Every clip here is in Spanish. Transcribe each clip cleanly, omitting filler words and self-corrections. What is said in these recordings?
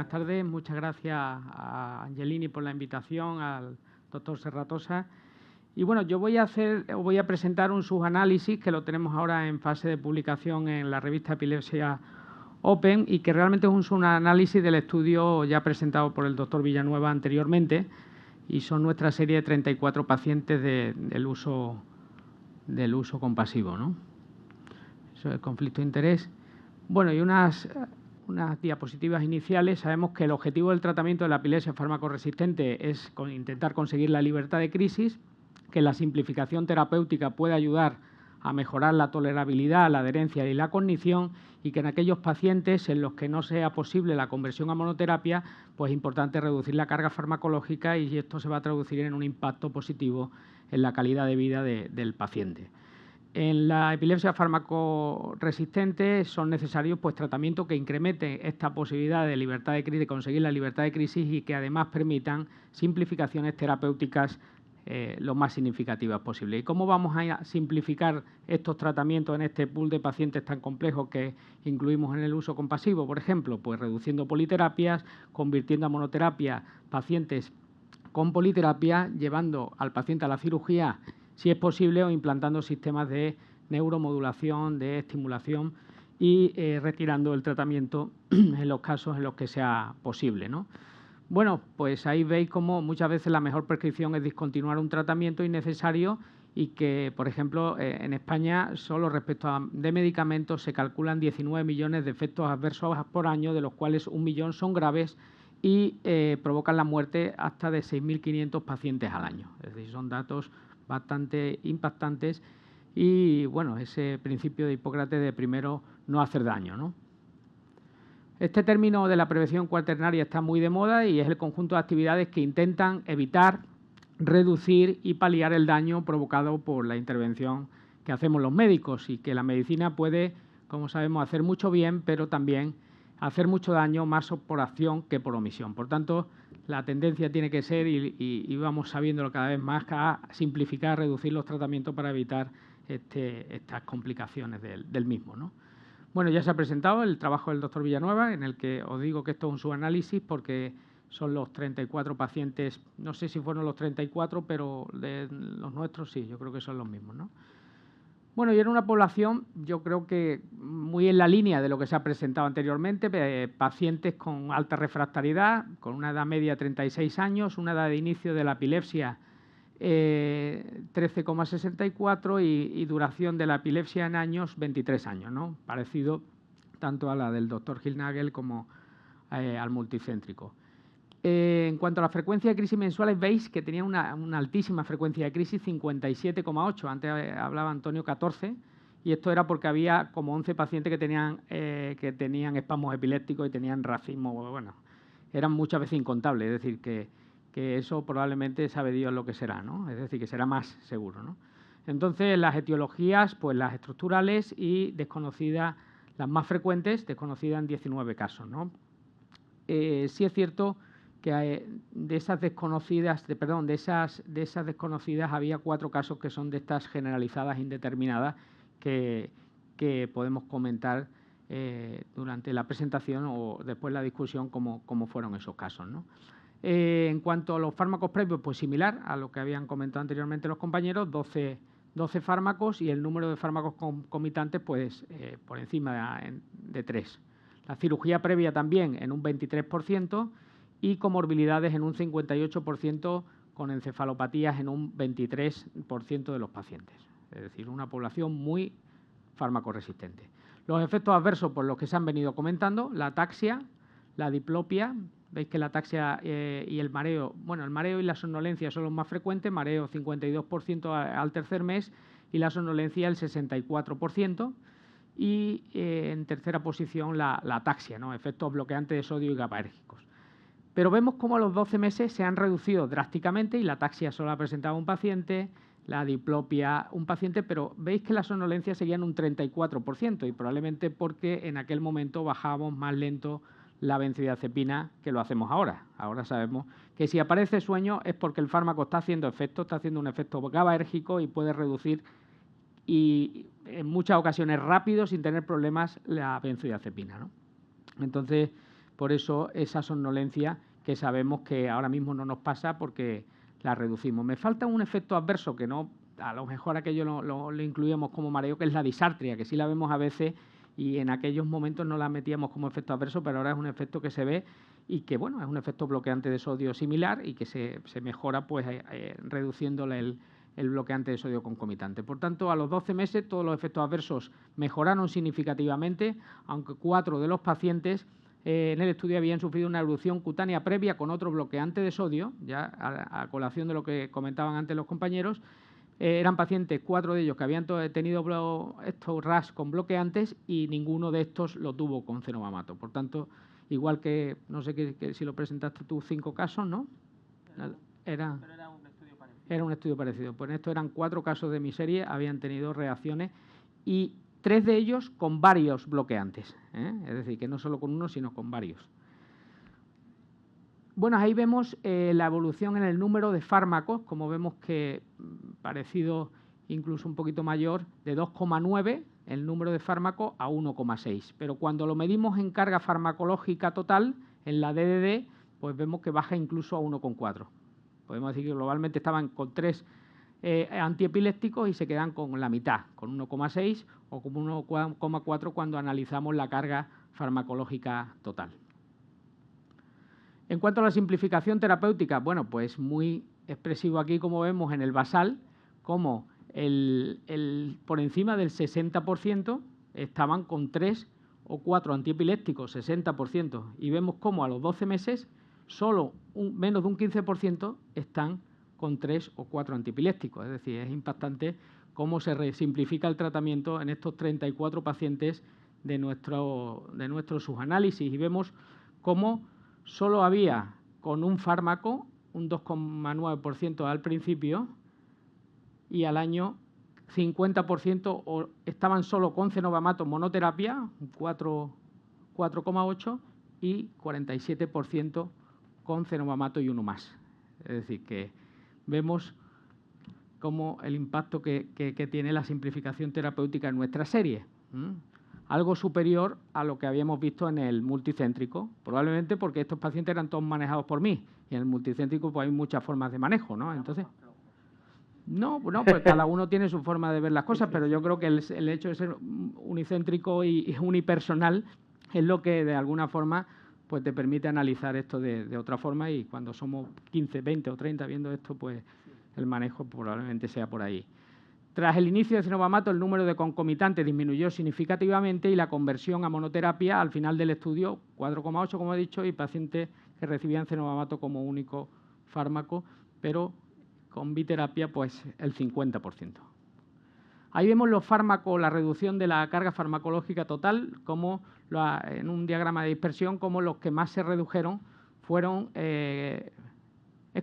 buenas tardes. Muchas gracias a Angelini por la invitación, al doctor Serratosa. Y bueno, yo voy a presentar un subanálisis que lo tenemos ahora en fase de publicación en la revista Epilepsia Open y que realmente es un subanálisis del estudio ya presentado por el doctor Villanueva anteriormente, y son nuestra serie de 34 pacientes del uso compasivo, ¿no? Eso es el conflicto de interés. Bueno, y unas diapositivas iniciales. Sabemos que el objetivo del tratamiento de la epilepsia farmacoresistente es intentar conseguir la libertad de crisis, que la simplificación terapéutica puede ayudar a mejorar la tolerabilidad, la adherencia y la cognición, y que en aquellos pacientes en los que no sea posible la conversión a monoterapia, pues es importante reducir la carga farmacológica y esto se va a traducir en un impacto positivo en la calidad de vida del paciente. En la epilepsia farmacoresistente son necesarios tratamientos que incrementen esta posibilidad de libertad de crisis, de conseguir la libertad de crisis, y que además permitan simplificaciones terapéuticas lo más significativas posible. ¿Y cómo vamos a simplificar estos tratamientos en este pool de pacientes tan complejos que incluimos en el uso compasivo? Por ejemplo, pues reduciendo politerapias, convirtiendo a monoterapia pacientes con politerapia, llevando al paciente a la cirugía si es posible, o implantando sistemas de neuromodulación, de estimulación, y retirando el tratamiento en los casos en los que sea posible, ¿no? Bueno, pues ahí veis cómo muchas veces la mejor prescripción es discontinuar un tratamiento innecesario, y que, por ejemplo, en España solo respecto de medicamentos se calculan 19 millones de efectos adversos por año, de los cuales 1 millón son graves y provocan la muerte hasta de 6.500 pacientes al año. Es decir, son datos bastante impactantes y, bueno, ese principio de Hipócrates de primero no hacer daño, ¿no? Este término de la prevención cuaternaria está muy de moda y es el conjunto de actividades que intentan evitar, reducir y paliar el daño provocado por la intervención que hacemos los médicos, y que la medicina puede, como sabemos, hacer mucho bien, pero también hacer mucho daño, más por acción que por omisión. Por tanto, la tendencia tiene que ser, y vamos sabiéndolo cada vez más, a simplificar, reducir los tratamientos para evitar estas complicaciones del mismo, ¿no? Bueno, ya se ha presentado el trabajo del doctor Villanueva, en el que os digo que esto es un subanálisis porque son los 34 pacientes, no sé si fueron los 34, pero de los nuestros sí, yo creo que son los mismos, ¿no? Bueno, y era una población, yo creo que muy en la línea de lo que se ha presentado anteriormente, pacientes con alta refractariedad, con una edad media de 36 años, una edad de inicio de la epilepsia 13,64 y duración de la epilepsia en años 23 años, ¿no? Parecido tanto a la del doctor Gilnagel como al multicéntrico. En cuanto a la frecuencia de crisis mensuales, veis que tenía una altísima frecuencia de crisis, 57,8. Antes hablaba Antonio 14, y esto era porque había como 11 pacientes que tenían espasmos epilépticos y tenían racismo. Bueno, eran muchas veces incontables, es decir, que eso probablemente sabe Dios lo que será, ¿no? Es decir, que será más seguro, ¿no? Entonces, las etiologías, pues las estructurales y desconocidas, las más frecuentes, desconocidas en 19 casos, ¿no? Sí es cierto que de esas desconocidas había 4 casos que son de estas generalizadas indeterminadas que podemos comentar durante la presentación o después la discusión cómo fueron esos casos, ¿no? En cuanto a los fármacos previos, pues similar a lo que habían comentado anteriormente los compañeros, 12 fármacos, y el número de fármacos concomitantes pues por encima de 3. La cirugía previa también en un 23% y comorbilidades en un 58%, con encefalopatías en un 23% de los pacientes. Es decir, una población muy farmacoresistente. Los efectos adversos por los que se han venido comentando: la ataxia, la diplopia. Veis que la ataxia y el mareo, bueno, el mareo y la somnolencia son los más frecuentes, mareo 52% al tercer mes y la somnolencia el 64%. Y en tercera posición la ataxia, ¿no? Efectos bloqueantes de sodio y GABAérgicos. Pero vemos cómo a los 12 meses se han reducido drásticamente, y la ataxia solo ha presentado un paciente, la diplopia un paciente, pero veis que la somnolencia seguía en un 34%, y probablemente porque en aquel momento bajábamos más lento la benzodiazepina que lo hacemos ahora. Ahora sabemos que si aparece sueño es porque el fármaco está haciendo un efecto GABAérgico y puede reducir, y en muchas ocasiones rápido, sin tener problemas, la benzodiazepina, ¿no? Entonces, por eso esa somnolencia que sabemos que ahora mismo no nos pasa porque la reducimos. Me falta un efecto adverso que no, a lo mejor aquello lo incluíamos como mareo, que es la disartria, que sí la vemos a veces y en aquellos momentos no la metíamos como efecto adverso, pero ahora es un efecto que se ve y que, bueno, es un efecto bloqueante de sodio similar y que se mejora pues reduciéndole el bloqueante de sodio concomitante. Por tanto, a los 12 meses todos los efectos adversos mejoraron significativamente, aunque 4 de los pacientes en el estudio habían sufrido una erupción cutánea previa con otro bloqueante de sodio, ya a colación de lo que comentaban antes los compañeros. Eran pacientes, 4 de ellos, que habían tenido estos RAS con bloqueantes y ninguno de estos lo tuvo con cenovamato. Por tanto, igual que, no sé si lo presentaste tú, 5 casos, ¿no? Era un estudio parecido. Era un estudio parecido. Pues en esto eran 4 casos de mi serie, habían tenido reacciones y 3 de ellos con varios bloqueantes, es decir, que no solo con uno, sino con varios. Bueno, ahí vemos la evolución en el número de fármacos, como vemos que parecido incluso un poquito mayor, de 2,9 el número de fármacos a 1,6. Pero cuando lo medimos en carga farmacológica total, en la DDD, pues vemos que baja incluso a 1,4. Podemos decir que globalmente estaban con 3 antiepilépticos y se quedan con la mitad, con 1,6 o con 1,4 cuando analizamos la carga farmacológica total. En cuanto a la simplificación terapéutica, bueno, pues muy expresivo aquí, como vemos en el basal, como por encima del 60% estaban con 3 o 4 antiepilépticos, 60%, y vemos cómo a los 12 meses solo menos de un 15% están con 3 o 4 antiepilépticos. Es decir, es impactante cómo se simplifica el tratamiento en estos 34 pacientes de nuestro subanálisis, y vemos cómo solo había con un fármaco un 2,9% al principio y al año 50% o estaban solo con cenovamato monoterapia, 4,8%, y 47% con cenovamato y uno más. Es decir, que vemos cómo el impacto que tiene la simplificación terapéutica en nuestra serie. Algo superior a lo que habíamos visto en el multicéntrico, probablemente porque estos pacientes eran todos manejados por mí, y en el multicéntrico pues hay muchas formas de manejo, ¿no? Entonces, no, pues cada uno tiene su forma de ver las cosas, pero yo creo que el hecho de ser unicéntrico y unipersonal es lo que de alguna forma pues te permite analizar esto de otra forma, y cuando somos 15, 20 o 30 viendo esto, pues el manejo probablemente sea por ahí. Tras el inicio de cenovamato, el número de concomitantes disminuyó significativamente y la conversión a monoterapia al final del estudio, 4,8 como he dicho, y pacientes que recibían cenovamato como único fármaco, pero con biterapia pues el 50%. Ahí vemos los fármacos, la reducción de la carga farmacológica total, como en un diagrama de dispersión, como los que más se redujeron fueron... Es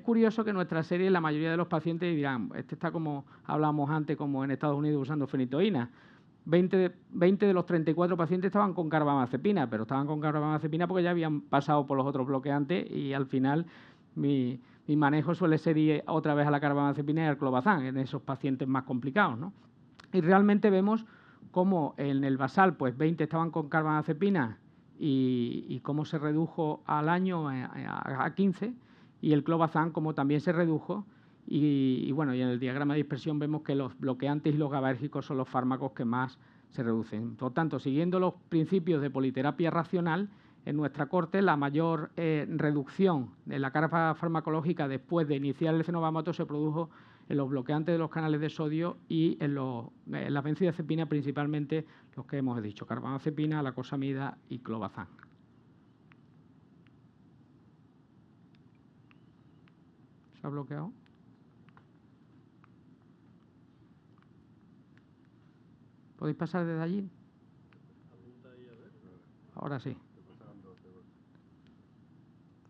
curioso que en nuestra serie la mayoría de los pacientes dirán, este está como hablábamos antes, como en Estados Unidos usando fenitoína. 20 de los 34 pacientes estaban con carbamazepina, pero estaban con carbamazepina porque ya habían pasado por los otros bloqueantes, y al final mi manejo suele ser ir otra vez a la carbamazepina y al clobazam en esos pacientes más complicados, ¿no? Y realmente vemos cómo en el basal pues 20 estaban con carbamazepina y cómo se redujo al año a 15, y el clobazam como también se redujo, y bueno, y en el diagrama de dispersión vemos que los bloqueantes y los GABAérgicos son los fármacos que más se reducen. Por tanto, siguiendo los principios de politerapia racional, en nuestra corte la mayor reducción de la carga farmacológica después de iniciar el cenovamato se produjo en los bloqueantes de los canales de sodio y en la benzodiazepina, principalmente los que hemos dicho, carbamazepina, lacosamida y clobazam. ¿Se ha bloqueado? ¿Podéis pasar desde allí? Ahora sí.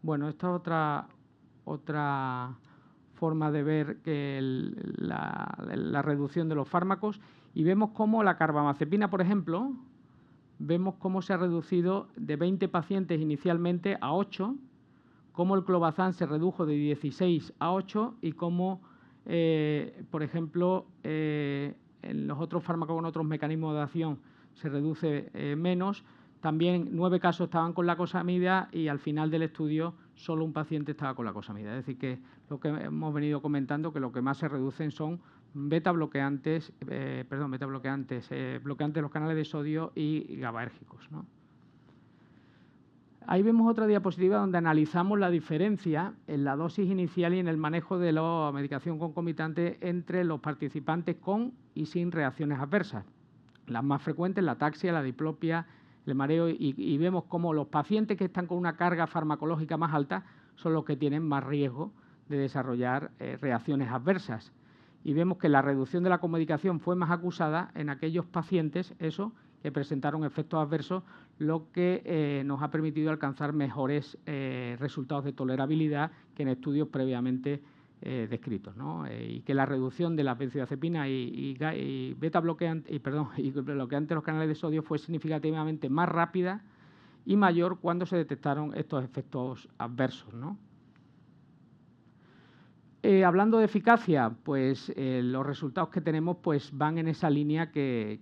Bueno, esta es otra forma de ver que la reducción de los fármacos, y vemos cómo la carbamazepina, por ejemplo, vemos cómo se ha reducido de 20 pacientes inicialmente a 8, cómo el clobazam se redujo de 16 a 8 y cómo, por ejemplo, en los otros fármacos con otros mecanismos de acción se reduce menos, también 9 casos estaban con lacosamida y al final del estudio solo un paciente estaba con lacosamida. Es decir, que lo que hemos venido comentando, que lo que más se reducen son bloqueantes de los canales de sodio y GABAérgicos, ¿no? Ahí vemos otra diapositiva donde analizamos la diferencia en la dosis inicial y en el manejo de la medicación concomitante entre los participantes con y sin reacciones adversas. Las más frecuentes, la ataxia, la diplopia, el mareo, y vemos cómo los pacientes que están con una carga farmacológica más alta son los que tienen más riesgo de desarrollar reacciones adversas. Y vemos que la reducción de la comedicación fue más acusada en aquellos pacientes, que presentaron efectos adversos, lo que nos ha permitido alcanzar mejores resultados de tolerabilidad que en estudios previamente descritos, ¿no? Y que la reducción de la benzodiazepina y bloqueantes de los canales de sodio fue significativamente más rápida y mayor cuando se detectaron estos efectos adversos, ¿no? Hablando de eficacia, pues los resultados que tenemos pues, van en esa línea que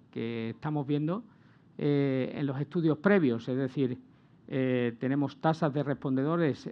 estamos viendo en los estudios previos, es decir, tenemos tasas de respondedores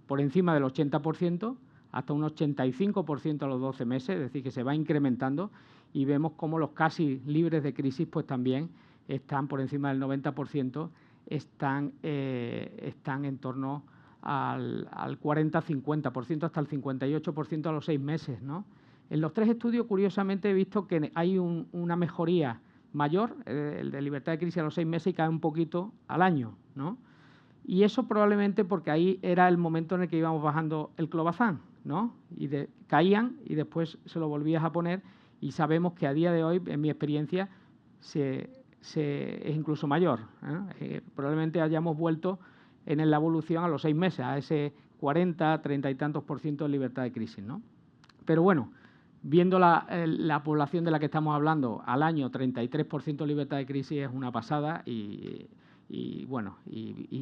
por encima del 80%, hasta un 85% a los 12 meses, es decir, que se va incrementando, y vemos cómo los casi libres de crisis pues también están por encima del 90%, están en torno al 40-50%, hasta el 58% a los 6 meses, ¿no? En los 3 estudios, curiosamente, he visto que hay una mejoría mayor, el de libertad de crisis a los 6 meses, y cae un poquito al año, ¿no? Y eso probablemente porque ahí era el momento en el que íbamos bajando el clobazam, ¿no? Y caían y después se lo volvías a poner, y sabemos que a día de hoy, en mi experiencia, es incluso mayor, ¿eh? Probablemente hayamos vuelto en la evolución a los 6 meses, a ese 40, 30 y tantos % de libertad de crisis, ¿no? Pero bueno, viendo la población de la que estamos hablando, al año 33% de libertad de crisis es una pasada y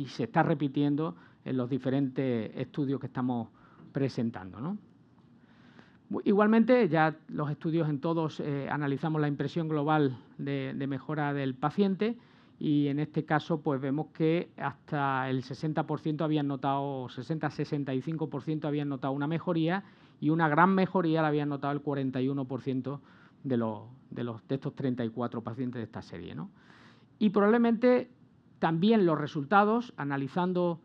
se está repitiendo en los diferentes estudios que estamos presentando, ¿no? Igualmente, ya los estudios en todos analizamos la impresión global de mejora del paciente, y en este caso pues vemos que hasta el 60% habían notado, 60-65% habían notado una mejoría, y una gran mejoría la habían notado el 41% de estos 34 pacientes de esta serie, ¿no? Y probablemente también los resultados, analizando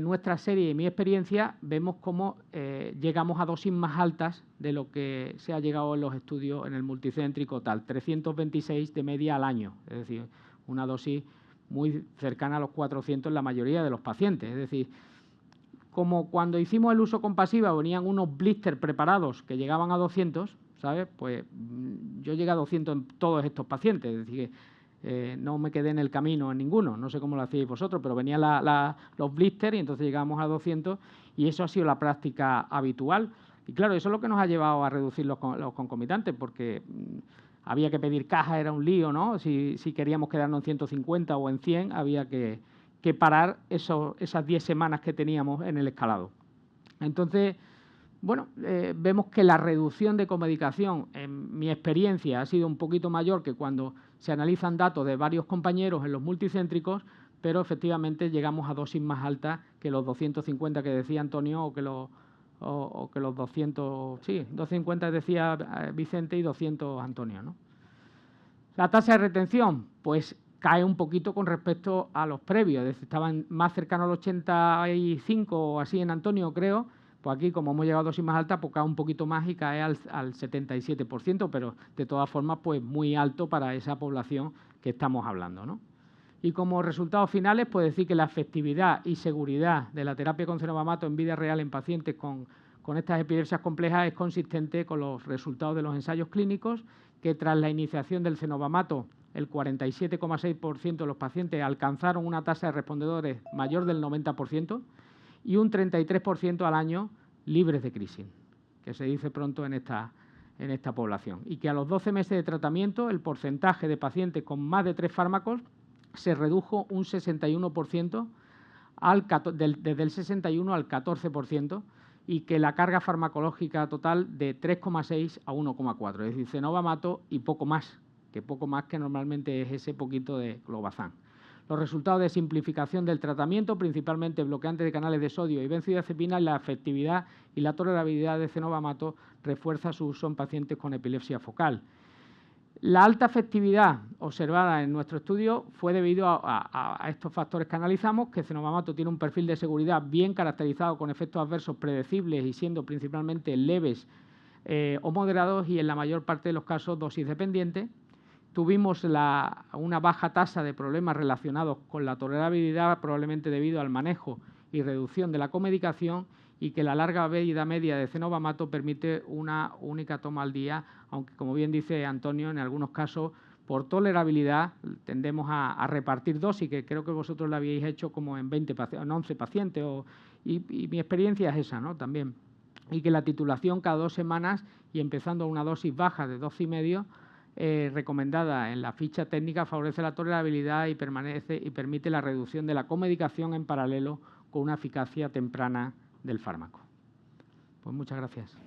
nuestra serie y mi experiencia, vemos cómo llegamos a dosis más altas de lo que se ha llegado en los estudios en el multicéntrico tal, 326 de media al año, es decir, una dosis muy cercana a los 400 en la mayoría de los pacientes. Es decir, como cuando hicimos el uso compasiva venían unos blisters preparados que llegaban a 200, ¿sabes? Pues yo llegué a 200 en todos estos pacientes, es decir, que no me quedé en el camino en ninguno, no sé cómo lo hacíais vosotros, pero venían los blisters y entonces llegábamos a 200, y eso ha sido la práctica habitual. Y claro, eso es lo que nos ha llevado a reducir los concomitantes, porque había que pedir caja, era un lío, ¿no? Si queríamos quedarnos en 150 o en 100, había que parar esas 10 semanas que teníamos en el escalado. Entonces, bueno, vemos que la reducción de comedicación, en mi experiencia, ha sido un poquito mayor que cuando se analizan datos de varios compañeros en los multicéntricos, pero efectivamente llegamos a dosis más altas que los 250 que decía Antonio, o que los 200, sí, 250 decía Vicente y 200 Antonio, ¿no? La tasa de retención, pues cae un poquito con respecto a los previos, es decir, estaban más cercanos al 85 o así en Antonio, creo. Pues aquí, como hemos llegado a dosis más altas, pues cae un poquito más y cae al 77%, pero de todas formas, pues muy alto para esa población que estamos hablando, ¿no? Y como resultados finales, pues decir que la efectividad y seguridad de la terapia con cenobamato en vida real en pacientes con estas epilepsias complejas es consistente con los resultados de los ensayos clínicos, que tras la iniciación del cenobamato, el 47,6% de los pacientes alcanzaron una tasa de respondedores mayor del 90% y un 33% al año libres de crisis, que se dice pronto en esta población. Y que a los 12 meses de tratamiento, el porcentaje de pacientes con más de 3 fármacos se redujo un 61%, desde el 61 al 14%, y que la carga farmacológica total de 3,6 a 1,4, es decir, cenobamato y poco más que normalmente es ese poquito de clobazam. Los resultados de simplificación del tratamiento, principalmente bloqueantes de canales de sodio y benzodiazepina, y la efectividad y la tolerabilidad de cenobamato refuerza su uso en pacientes con epilepsia focal. La alta efectividad observada en nuestro estudio fue debido a estos factores que analizamos, que cenobamato tiene un perfil de seguridad bien caracterizado con efectos adversos predecibles y siendo principalmente leves o moderados y en la mayor parte de los casos dosis dependientes. Tuvimos una baja tasa de problemas relacionados con la tolerabilidad, probablemente debido al manejo y reducción de la comedicación, y que la larga vida media de cenobamato permite una única toma al día, aunque, como bien dice Antonio, en algunos casos, por tolerabilidad, tendemos a repartir dosis, que creo que vosotros lo habéis hecho como en 11 pacientes, y mi experiencia es esa, ¿no? También. Y que la titulación cada 2 semanas y empezando a una dosis baja de 12,5, recomendada en la ficha técnica, favorece la tolerabilidad y permite la reducción de la comedicación en paralelo con una eficacia temprana del fármaco. Pues muchas gracias.